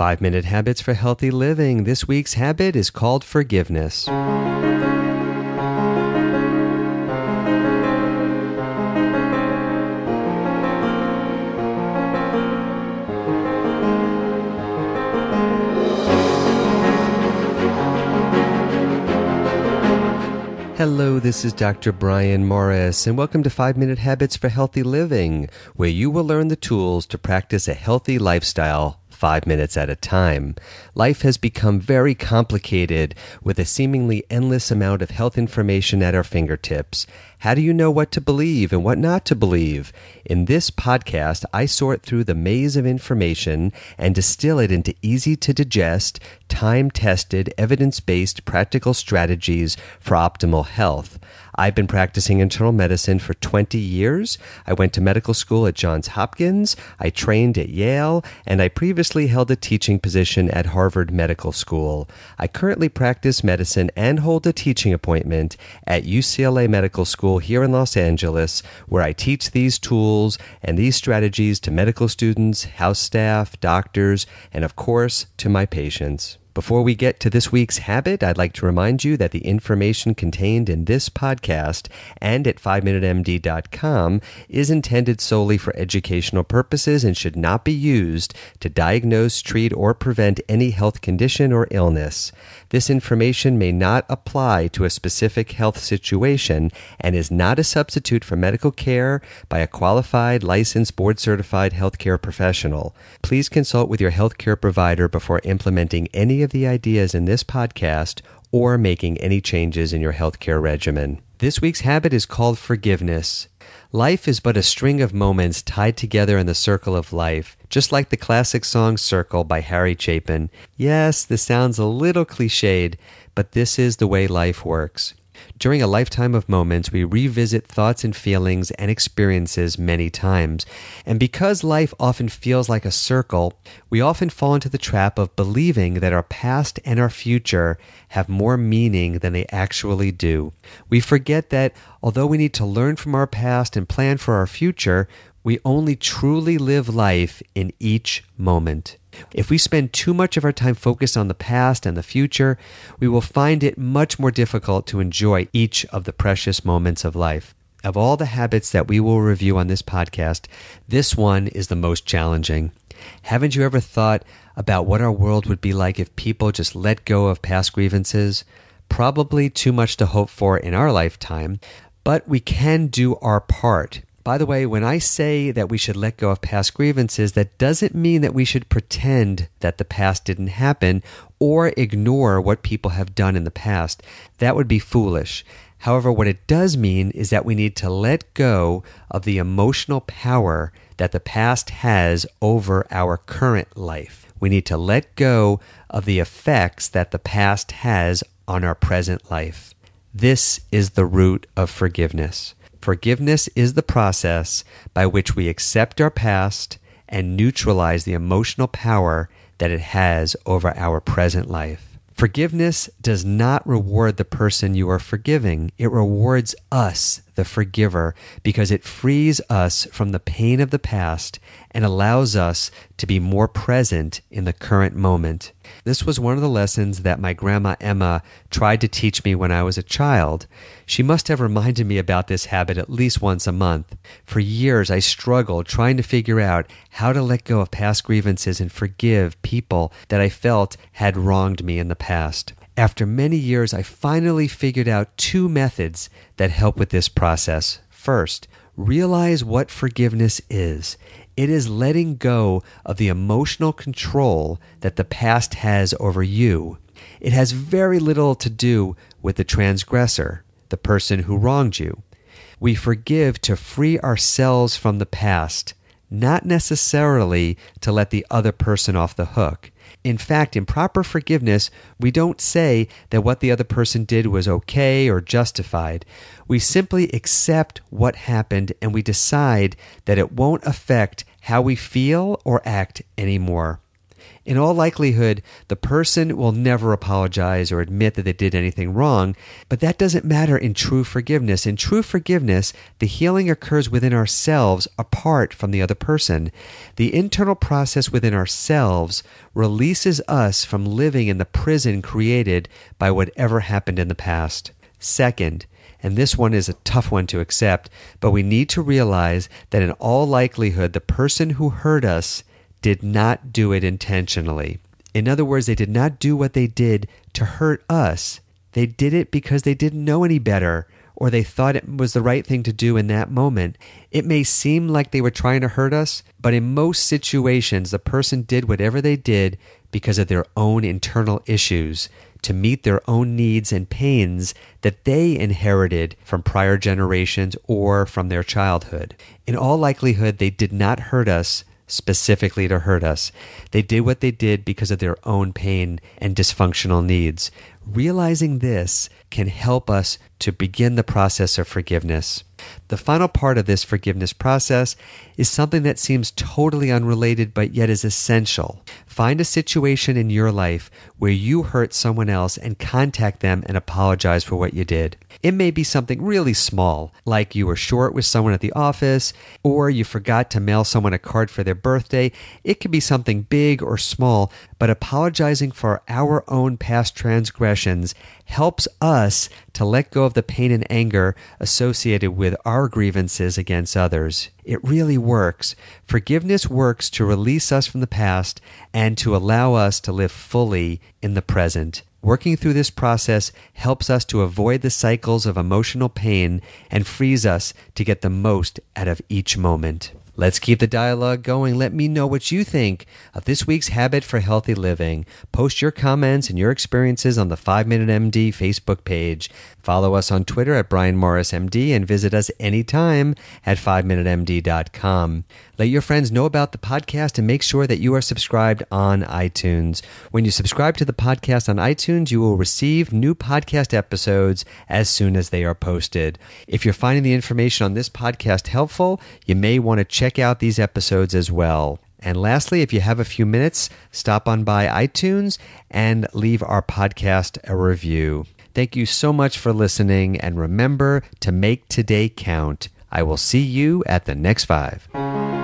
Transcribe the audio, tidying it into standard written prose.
5-Minute Habits for Healthy Living. This week's habit is called forgiveness. Hello, this is Dr. Brian Morris, and welcome to 5-Minute Habits for Healthy Living, where you will learn the tools to practice a healthy lifestyle 5 minutes at a time. Life has become very complicated with a seemingly endless amount of health information at our fingertips. How do you know what to believe and what not to believe? In this podcast, I sort through the maze of information and distill it into easy-to-digest, time-tested, evidence-based practical strategies for optimal health. I've been practicing internal medicine for 20 years. I went to medical school at Johns Hopkins, I trained at Yale, and I previously held a teaching position at Harvard Medical School. I currently practice medicine and hold a teaching appointment at UCLA Medical School here in Los Angeles, where I teach these tools and these strategies to medical students, house staff, doctors, and of course, to my patients. Before we get to this week's habit, I'd like to remind you that the information contained in this podcast and at 5minutemd.com is intended solely for educational purposes and should not be used to diagnose, treat, or prevent any health condition or illness. This information may not apply to a specific health situation and is not a substitute for medical care by a qualified, licensed, board-certified healthcare professional. Please consult with your healthcare provider before implementing any of the ideas in this podcast or making any changes in your healthcare regimen. This week's habit is called forgiveness. Life is but a string of moments tied together in the circle of life, just like the classic song Circle by Harry Chapin. Yes, this sounds a little cliched, but this is the way life works. During a lifetime of moments, we revisit thoughts and feelings and experiences many times. And because life often feels like a circle, we often fall into the trap of believing that our past and our future have more meaning than they actually do. We forget that although we need to learn from our past and plan for our future, we only truly live life in each moment. If we spend too much of our time focused on the past and the future, we will find it much more difficult to enjoy each of the precious moments of life. Of all the habits that we will review on this podcast, this one is the most challenging. Haven't you ever thought about what our world would be like if people just let go of past grievances? Probably too much to hope for in our lifetime, but we can do our part. By the way, when I say that we should let go of past grievances, that doesn't mean that we should pretend that the past didn't happen or ignore what people have done in the past. That would be foolish. However, what it does mean is that we need to let go of the emotional power that the past has over our current life. We need to let go of the effects that the past has on our present life. This is the root of forgiveness. Forgiveness is the process by which we accept our past and neutralize the emotional power that it has over our present life. Forgiveness does not reward the person you are forgiving. It rewards us, the forgiver, because it frees us from the pain of the past and allows us to be more present in the current moment. This was one of the lessons that my grandma Emma tried to teach me when I was a child. She must have reminded me about this habit at least once a month. For years, I struggled trying to figure out how to let go of past grievances and forgive people that I felt had wronged me in the past. After many years, I finally figured out 2 methods that help with this process. First, realize what forgiveness is. It is letting go of the emotional control that the past has over you. It has very little to do with the transgressor, the person who wronged you. We forgive to free ourselves from the past, not necessarily to let the other person off the hook. In fact, in proper forgiveness, we don't say that what the other person did was okay or justified. We simply accept what happened and we decide that it won't affect how we feel or act anymore. In all likelihood, the person will never apologize or admit that they did anything wrong, but that doesn't matter in true forgiveness. In true forgiveness, the healing occurs within ourselves apart from the other person. The internal process within ourselves releases us from living in the prison created by whatever happened in the past. Second, and this one is a tough one to accept, but we need to realize that in all likelihood, the person who hurt us did not do it intentionally. In other words, they did not do what they did to hurt us. They did it because they didn't know any better, or they thought it was the right thing to do in that moment. It may seem like they were trying to hurt us, but in most situations, the person did whatever they did because of their own internal issues, to meet their own needs and pains that they inherited from prior generations or from their childhood. In all likelihood, they did not hurt us specifically to hurt us. They did what they did because of their own pain and dysfunctional needs. Realizing this can help us to begin the process of forgiveness. The final part of this forgiveness process is something that seems totally unrelated but yet is essential. Find a situation in your life where you hurt someone else and contact them and apologize for what you did. It may be something really small, like you were short with someone at the office, or you forgot to mail someone a card for their birthday. It could be something big or small, but apologizing for our own past transgressions helps us to let go of the pain and anger associated with our grievances against others. It really works. Forgiveness works to release us from the past and to allow us to live fully in the present. Working through this process helps us to avoid the cycles of emotional pain and frees us to get the most out of each moment. Let's keep the dialogue going. Let me know what you think of this week's Habit for Healthy Living. Post your comments and your experiences on the 5-Minute MD Facebook page. Follow us on Twitter at Brian Morris MD and visit us anytime at 5minutemd.com. Let your friends know about the podcast and make sure that you are subscribed on iTunes. When you subscribe to the podcast on iTunes, you will receive new podcast episodes as soon as they are posted. If you're finding the information on this podcast helpful, you may want to check out these episodes as well. And lastly, if you have a few minutes, stop on by iTunes and leave our podcast a review. Thank you so much for listening, and remember to make today count. I will see you at the next 5.